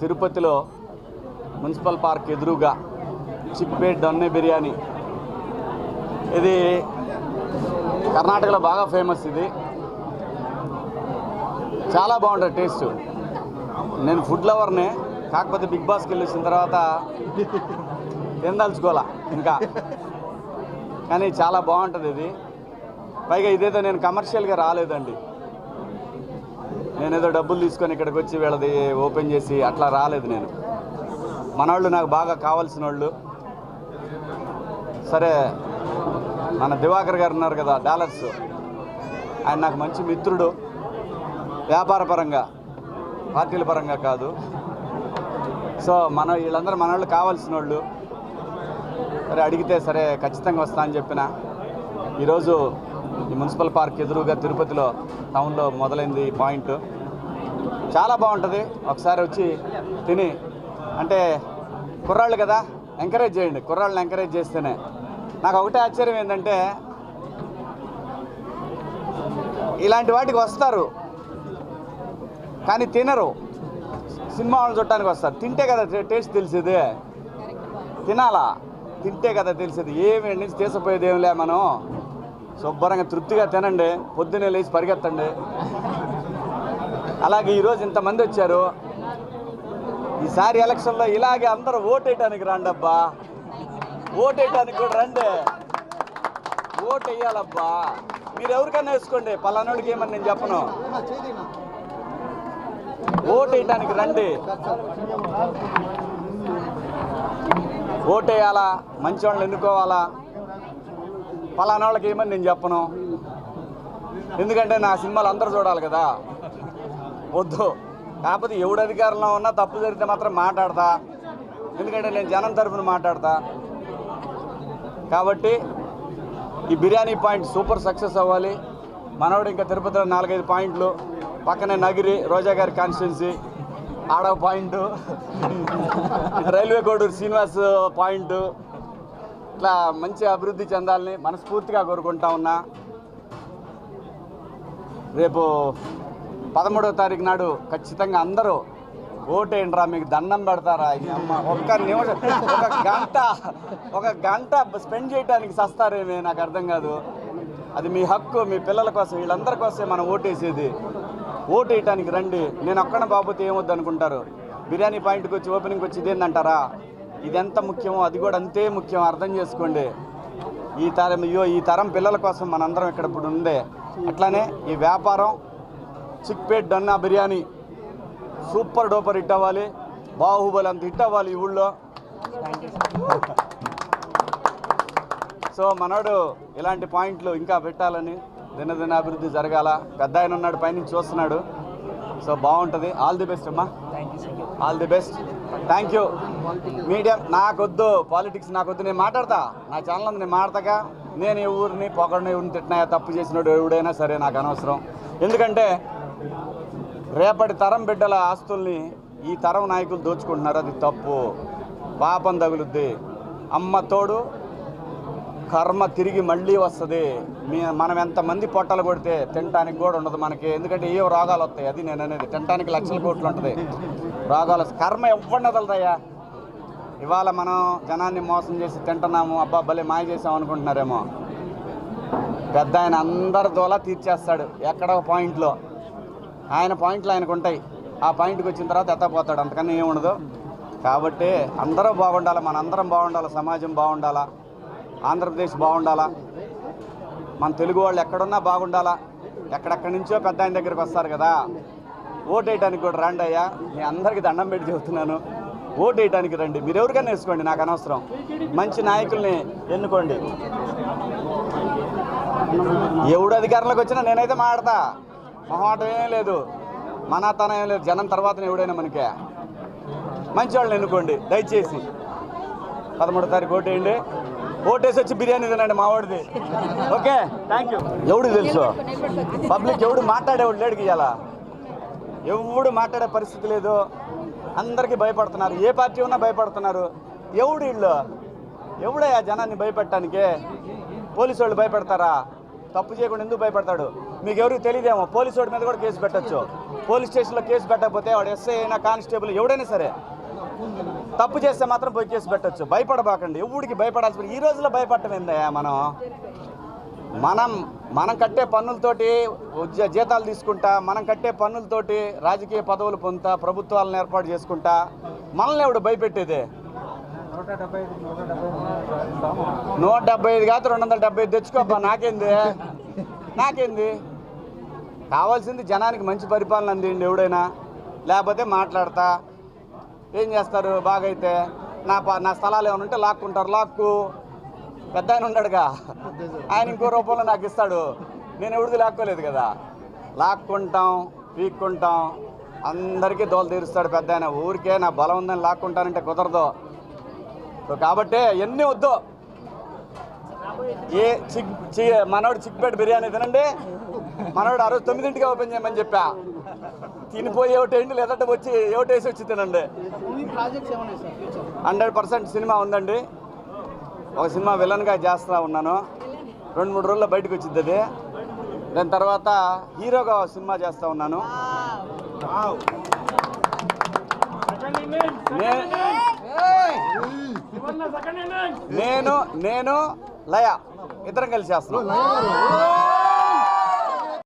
తిరుపతిలో municipal park ఎదురుగా చిక్పేట్ దొన్నె బిర్యానీ, ఇది కర్ణాటకలో బాగా ఫేమస్. ఇది చాలా బాగుంటుంది టేస్ట్. నేను ఫుడ్ లవర్నే, కాకపోతే బిగ్ బాస్కి వెళ్ళి వచ్చిన తర్వాత తినదలుచుకోవాలా ఇంకా, కానీ చాలా బాగుంటుంది ఇది. పైగా ఇదేదో నేను కమర్షియల్గా రాలేదండి, నేనేదో డబ్బులు తీసుకొని ఇక్కడికి వచ్చి వీళ్ళది ఓపెన్ చేసి అట్లా రాలేదు నేను. మనవాళ్ళు నాకు బాగా కావాల్సిన వాళ్ళు. సరే, మన దివాకర్ గారు ఉన్నారు కదా డాలర్స్, ఆయన నాకు మంచి మిత్రుడు, వ్యాపార పరంగా, పార్టీల పరంగా కాదు. సో వీళ్ళందరూ మనవాళ్ళు కావాల్సిన వాళ్ళు. సరే అడిగితే సరే ఖచ్చితంగా వస్తా అని చెప్పిన. ఈరోజు ఈ మున్సిపల్ పార్క్ ఎదురుగా తిరుపతిలో టౌన్లో మొదలైంది ఈ పాయింట్. చాలా బాగుంటుంది, ఒకసారి వచ్చి తిని. అంటే కుర్రాళ్ళు కదా, ఎంకరేజ్ చేయండి. కుర్రాళ్ళని ఎంకరేజ్ చేస్తేనే. నాకు ఒకటే ఆశ్చర్యం ఏంటంటే, ఇలాంటి వాటికి వస్తారు కానీ తినరు. సినిమా వాళ్ళు చూడటానికి వస్తారు. తింటే కదా టేస్ట్ తెలిసేది, తినాలా, తింటే కదా తెలిసేది. ఏమి నుంచి తీసిపోయేది ఏమిలే, మనం శుభ్రంగా తృప్తిగా తినండి, పొద్దున్నే లేచి పరిగెత్తండి. అలాగే ఈరోజు ఇంతమంది వచ్చారు. ఈసారి ఎలక్షన్లో ఇలాగే అందరూ ఓటేయడానికి రండి అబ్బా, ఓటేయడానికి కూడా రండి, ఓటు వేయాలబ్బా. మీరు ఎవరికైనా వేసుకోండి, పలానోడికి ఏమని నేను చెప్పను. ఓటు వేయటానికి రండి, ఓటు వేయాలా, మంచి వాళ్ళని ఎన్నుకోవాలా. పలానా వాళ్ళకి ఏమని నేను చెప్పను, ఎందుకంటే నా సినిమాలు అందరూ చూడాలి కదా. వద్దు, కాకపోతే ఎవడు అధికారంలో ఉన్నా తప్పు జరిగితే మాత్రం మాట్లాడతా, ఎందుకంటే నేను జనం తరఫున మాట్లాడతా. కాబట్టి ఈ బిర్యానీ పాయింట్ సూపర్ సక్సెస్ అవ్వాలి. మనోడు ఇంకా తిరుపతిలో 4-5 పాయింట్లు, పక్కనే నగిరి రోజా గారి కాన్స్టిట్యున్సీ ఆడవ point, railway Koduru Srinivas point, ఇట్లా మంచి అభివృద్ధి చెందాలని మనస్ఫూర్తిగా కోరుకుంటా ఉన్నా. రేపు 13వ తారీఖు నాడు ఖచ్చితంగా అందరూ ఓటేయండిరా, మీకు దండం పెడతారా. అమ్మ ఒక్క నిమిషం, ఒక గంట స్పెండ్ చేయడానికి సస్తారేమే, నాకు అర్థం కాదు. అది మీ హక్కు, మీ పిల్లల కోసం, వీళ్ళందరి కోసమే మనం ఓటేసేది. ఓటు వేయటానికి రండి. నేను ఒక్కడ బాబోతే ఏమొద్దు అనుకుంటారు. బిర్యానీ పాయింట్కి వచ్చి ఓపెనింగ్కి వచ్చి ఇదేందంటారా, ఇది ఎంత ముఖ్యమో అది కూడా అంతే ముఖ్యం, అర్థం చేసుకోండి. ఈ తరం పిల్లల కోసం మనందరం ఇక్కడ ఇప్పుడు ఉందే. అట్లానే ఈ వ్యాపారం Chickpet donne biryani super duper hit అవ్వాలి, బాహుబలి అంత హిట్ అవ్వాలి ఈ ఊళ్ళో. సో మనోడు ఇలాంటి పాయింట్లు ఇంకా పెట్టాలని, దినదిన అభివృద్ధి జరగాల. పెద్ద ఆయన ఉన్నాడు, పైనుంచి చూస్తున్నాడు. సో బాగుంటుంది. ఆల్ ది బెస్ట్ అమ్మా, all the best. Thank you. Media నాకొద్దు, పాలిటిక్స్ నాకొద్దు, నేను మాట్లాడతా. నా ఛానల్ నేను మాట్లాడతాగా. నేను ఊరిని పొగడిని, ఊరిని తిట్టినా, తప్పు చేసినాడు ఎవడైనా సరే నాకు అనవసరం. ఎందుకంటే రేపటి తరం బిడ్డల ఆస్తుల్ని ఈ తరం నాయకులు దోచుకుంటున్నారు, అది తప్పు, పాపం తగులుద్ది. అమ్మ తోడు కర్మ తిరిగి మళ్ళీ వస్తుంది. మనం ఎంతమంది పొట్టలు కొడితే తినడానికి కూడా ఉండదు మనకి, ఎందుకంటే ఏ రోగాలు వస్తాయి. అది నేను అనేది, తినడానికి లక్షల కోట్లు ఉంటుంది రోగాలు. కర్మ ఎవరిని వదలదయ్యా. ఇవాళ మనం జనాన్ని మోసం చేసి తింటున్నాము, అబ్బా భలే మాయ చేసాం అనుకుంటున్నారేమో. పెద్ద ఆయన అందరి దోలా తీర్చేస్తాడు ఎక్కడో పాయింట్లో. ఆయన పాయింట్లు ఆయనకు ఉంటాయి, ఆ పాయింట్కి వచ్చిన తర్వాత ఎత్తపోతాడు, అంతకన్నా ఏముండదు. కాబట్టి అందరూ బాగుండాలి, మనందరం బాగుండాలి, సమాజం బాగుండాలా, ఆంధ్రప్రదేశ్ బాగుండాలా, మన తెలుగు వాళ్ళు ఎక్కడున్నా బాగుండాలా. ఎక్కడెక్కడి నుంచో పెద్ద ఆయన దగ్గరికి వస్తారు కదా, ఓటు వేయడానికి కూడా రండి అయ్యా. నేను అందరికీ దండం పెట్టి చెబుతున్నాను, ఓటు వేయడానికి రండి. మీరు ఎవరికైనా వేసుకోండి, నాకు అనవసరం. మంచి నాయకుల్ని ఎన్నుకోండి. ఎవడు అధికారంలోకి వచ్చినా నేనైతే మాట్లాడతా, మొహమాటం ఏం లేదు, మనతనం ఏం లేదు. జనం తర్వాత ఎవడైనా మనకే. మంచి వాళ్ళని ఎన్నుకోండి దయచేసి. 13వ తారీఖు ఓటేయండి, ఓటేసి వచ్చి బిర్యానీ తినండి మా వాడిది. Okay, thank you. ఎవడు తెలుసు, పబ్లిక్ ఎవడు మాట్లాడేవాడు లేడుకి ఇవ్వాలా. ఎవడు మాట్లాడే పరిస్థితి లేదు, అందరికీ భయపడుతున్నారు. ఏ పార్టీ ఉన్నా భయపడుతున్నారు. ఎవడు వీళ్ళు? ఎవడయ్యా జనాన్ని భయపెట్టడానికి? పోలీసు వాళ్ళు భయపెడతారా? తప్పు చేయకుండా ఎందుకు భయపడతాడు? మీకు ఎవరికి తెలియదేమో, పోలీసు వాడి మీద కూడా కేసు పెట్టచ్చు. పోలీస్ స్టేషన్లో కేసు పెట్టకపోతే వాడు ఎస్ఐ అయినా కానిస్టేబుల్ ఎవడైనా సరే తప్పు చేస్తే మాత్రం పోయి కేసు పెట్టచ్చు. భయపడబాకండి, ఎవడికి భయపడాల్సి. ఈ రోజులో భయపడటం ఏందయ్యా? మనం కట్టే పన్నులతోటి జీతాలు తీసుకుంటా, మనం కట్టే పన్నులతోటి రాజకీయ పదవులు పొందుతా, ప్రభుత్వాలను ఏర్పాటు చేసుకుంటా, మనల్ని ఎవడు భయపెట్టేదే? 175 కాదు 275 తెచ్చుకోబ్బా, నాకేంది? కావాల్సింది జనానికి మంచి పరిపాలన అందిండి ఎవడైనా. లేకపోతే మాట్లాడతా ఏం చేస్తారు? బాగైతే నా స్థలాలు ఏమైనా ఉంటే లాక్కుంటారు. లాక్కు పెద్ద ఆయన ఉన్నాడుగా, ఆయన ఇంకో రూపంలో నాకు ఇస్తాడు. నేను ఎవరిది లాక్కోలేదు కదా. లాక్కుంటాం, పీక్కుంటాం, అందరికీ దోలు తీరుస్తాడు పెద్ద ఆయన. ఊరికే నా బలం ఉందని లాక్కుంటానంటే కుదరదు. కాబట్టి ఎన్ని వద్దు. మనోడు చిక్పేట బిర్యానీ తినండి. మనోడు ఆ రోజు 9ంటికి ఓపెన్ చేయమని చెప్పా. తినిపోయి ఏమిటేంటి, లేదంటే వచ్చి ఏమిటేసి వచ్చి తినండి. 100% సినిమా ఉందండి. ఒక సినిమా విలన్గా చేస్తూ ఉన్నాను. 2-3 రోజుల్లో బయటకు వచ్చింది అది. దాని తర్వాత హీరోగా సినిమా చేస్తూ ఉన్నాను. నేను లయ ఇద్దరం కలిసి చేస్తున్నాం.